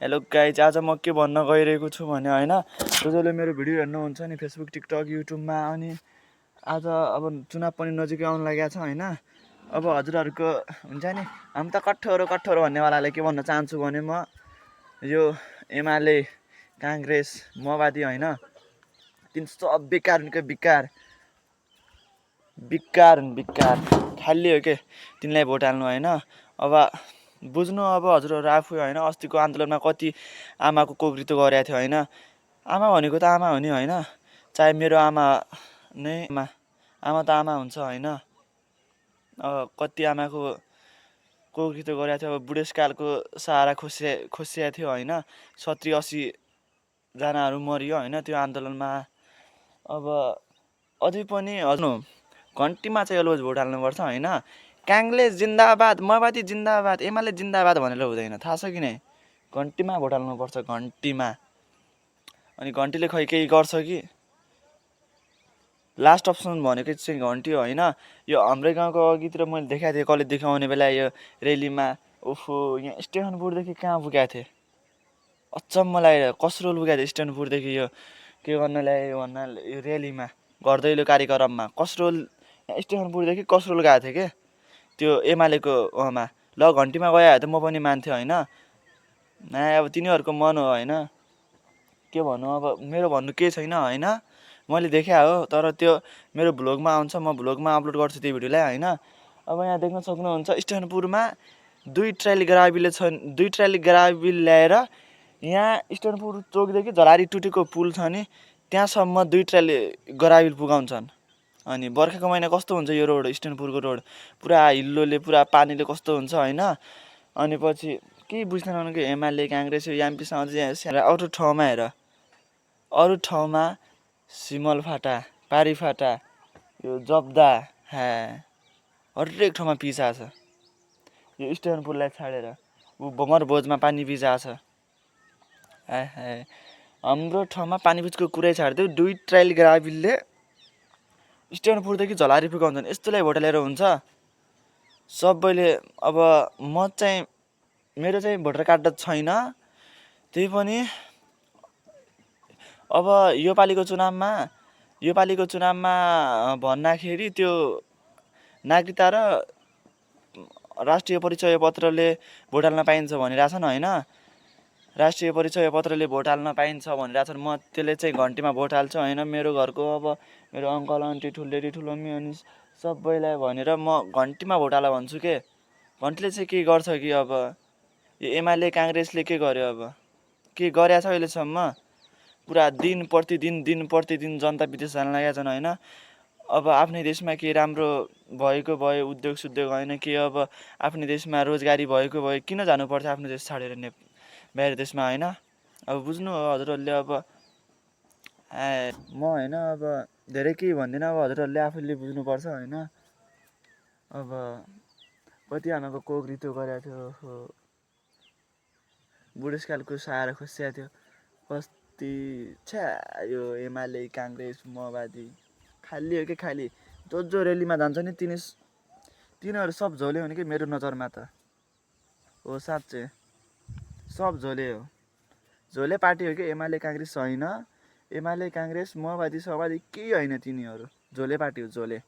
Hello guys, आज म के भन्न गइरहेको छु भने होइन, जो जसले मेरो भिडियो हेर्नुहुन्छ नि फेसबुक, टिकटक, युट्युबमा, अनि आज अब चुनाव पनि नजिकै आउनु लागेको छ होइन। अब हजुरहरूको हुन्छ नि, हामी त कठोर भन्नेवालाले के भन्न चाहन्छु भने म यो एमाले, काङ्ग्रेस, माओवादी होइन, तिन सब बेकार बिकार खाली हो के तिनलाई भोट हाल्नु होइन। अब बुझ्नु, अब हजुरहरू आफू होइन, अस्तिको आन्दोलनमा कति आमाको कोक्रितो गरेको थियो होइन। आमा भनेको त आमा हो नि होइन, चाहे मेरो आमा नै आमा त आमा हुन्छ होइन। कति आमाको कोक्रितो गरेको थियो, अब बुढेसकालको सहारा खोसिएको थियो होइन। 70-80 जनाहरू मरियो होइन त्यो आन्दोलनमा। अब अझै पनि घन्टीमा चाहिँ अलवेज भोट हाल्नुपर्छ होइन। काङ्ग्रेस जिन्दाबाद, माओवादी जिन्दाबाद, एमाले जिन्दाबाद भनेर हुँदैन, थाहा छ कि नै। घन्टीमा भोट हाल्नुपर्छ, घन्टीमा। अनि घन्टीले खै केही गर्छ कि? लास्ट अप्सन भनेको चाहिँ घन्टी हो होइन। यो हाम्रै गाउँको अघितिर मैले देखाएको थिएँ, कलेज देखाउने बेला यो रेलीमा। ओहो, यहाँ स्टेसनपुरदेखि कहाँ पुगेको थिएँ, अचम्म लागेर कसरो पुगेको थिएँ स्टेसनपुरदेखि यो के गर्न ल्यायो भन्दा यो रेलीमा गर्दैलो कार्यक्रममा कसरोल, स्टेसनपुरदेखि कसरोल गएको थिएँ के त्यो एमालेको उहाँमा। ल घन्टीमा गयो त म पनि मान्थेँ होइन। अब तिनीहरूको मन हो होइन, के भन्नु। अब मेरो भन्नु केही छैन होइन, मैले देखे हो। तर त्यो मेरो भ्लगमा आउँछ, म भ्लगमा अपलोड गर्छु त्यो भिडियोलाई होइन। अब यहाँ देख्न सक्नुहुन्छ स्टेसनपुरमा 2 ट्राली ग्राभिल ल्याएर यहाँ स्टेसनपुर चोकदेखि झलारी टुटेको पुल छ नि त्यहाँसम्म 2 ट्राली ग्राभिल पुगाउँछन्। अनि बर्खाको महिना कस्तो हुन्छ यो रोड, स्टेसनपुरको रोड पुरा हिल्लोले पुरा पानीले कस्तो हुन्छ होइन। अनि पछि केही बुझ्दैन कि एमाले, काङ्ग्रेस, एमपीसँग चाहिँ अरू ठाउँमा सिमलफाटा, पारीफाटा, यो जब्दा हरेक ठाउँमा पिसा छ। यो स्टेसनपुरलाई छाडेर भमरभोजमा पानी पिसा छ। हाम्रो ठाउँमा पानीपुजको कुरै छाडिदियो, 2 ट्रायल ग्राभिलले स्टेसनपुरदेखि झलारी पुगाउँछन्। यस्तोलाई भोट लिएर हुन्छ सबैले। अब म चाहिँ मेरो चाहिँ भोटर कार्ड त छैन, त्यही पनि अब योपालिको चुनावमा भन्दाखेरि त्यो नागरिकता र राष्ट्रिय परिचय पत्रले भोट हाल्न पाइन्छ भनिरहेछन् होइन। राष्ट्रिय परिचय पत्रले भोट हाल्न पाइन्छ भनिरहेछन्। म त्यसले चाहिँ घन्टीमा भोट हाल्छु होइन। मेरो घरको अब मेरो अङ्कल आन्टी ठुल्डेरी ठुलोमी अनि सबैलाई भनेर म घन्टीमा भोट हाल भन्छु के। घन्टीले चाहिँ के गर्छ कि? अब यो एमाले काङ्ग्रेसले के गर्यो? अब के गरेछ अहिलेसम्म? पुरा दिन प्रतिदिन जनता विदेश जान लागेका छन् होइन। अब आफ्नै देशमा के राम्रो भएको भयो, उद्योग सुद्योग होइन कि अब आफ्नै देशमा रोजगारी भएको भयो, किन जानुपर्छ आफ्नो देश छाडेर बाहिर देशमा होइन। अब बुझ्नु हो हजुरहरूले। अब म होइन अब धेरै केही भन्दिनँ, अब हजुरहरूले आफूले बुझ्नुपर्छ होइन। अब कति आमाको कोक्रितो गरेको थियो, बुढेसकालको सहारा खोसिएको थियो, कति यो एमाले, काङ्ग्रेस, माओवादी खाली हो कि खाली। जो रेलीमा जान्छ नि तिनीहरू सब झोले हो नि कि मेरो नजरमा त हो। साँच्चै सब झोले हो, झोले पार्टी हो कि एमाले काङ्ग्रेस होइन। एमाले काङ्ग्रेस माओवादी केही होइन, तिनीहरू झोले पार्टी हो, झोले।